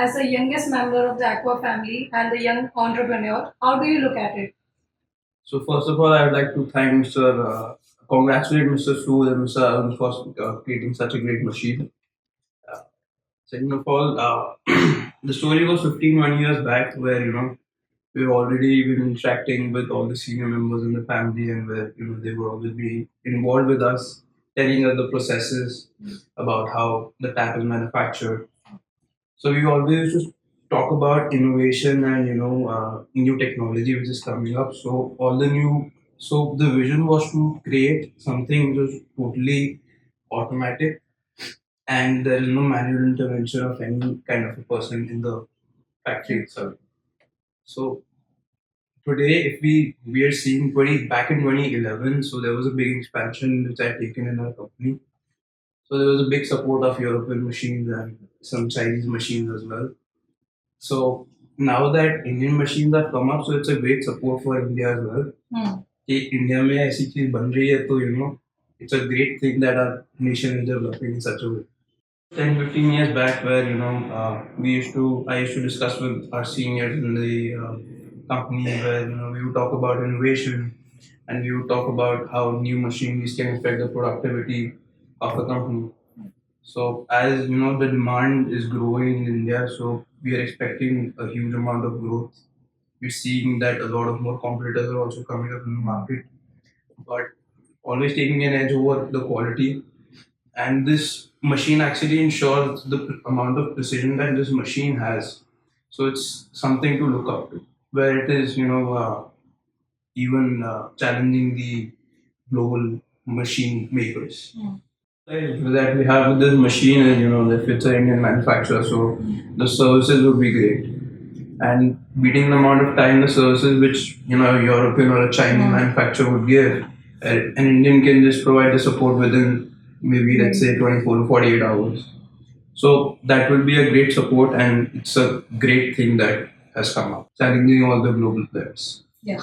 as the youngest member of the Aqua family and the young entrepreneur, how do you look at it? So first of all, I would like to thank congratulate Mr. Sood and Mr. Arun for creating such a great machine. Uh, Second of all, the story was 1 years back, where we've already been interacting with all the senior members in the family, and where they would always be involved with us, telling us the processes about how the tap is manufactured. So we always just talk about innovation and new technology which is coming up. So the vision was to create something which was totally automatic, and there is no manual intervention of any kind of a person in the factory itself. So today, if we are seeing 20 back in 2011, so there was a big expansion which I had taken in our company. So there was a big support of European machines and some Chinese machines as well. So now that Indian machines have come up, so it's a great support for India as well. कि India में ऐसी चीज बन रही है तो it's a great thing that our nation is developing in such a way. 10-15 years back, where I used to discuss with our seniors in the company, where we would talk about innovation, and we would talk about how new machineries can affect the productivity of the company. So as the demand is growing in India, so we are expecting a huge amount of growth. We're seeing that a lot of more competitors are also coming up in the market, but always taking an edge over the quality. And this machine actually ensures the amount of precision that this machine has. So it's something to look up to, where it is even challenging the global machine makers. That we have with this machine is, if it's an Indian manufacturer, so the services would be great. And beating the amount of time the services which, a European or a Chinese manufacturer would give, an Indian can just provide the support within maybe, let's say, 24 to 48 hours. So that will be a great support, and it's a great thing that has come up, challenging all the global players. Yeah.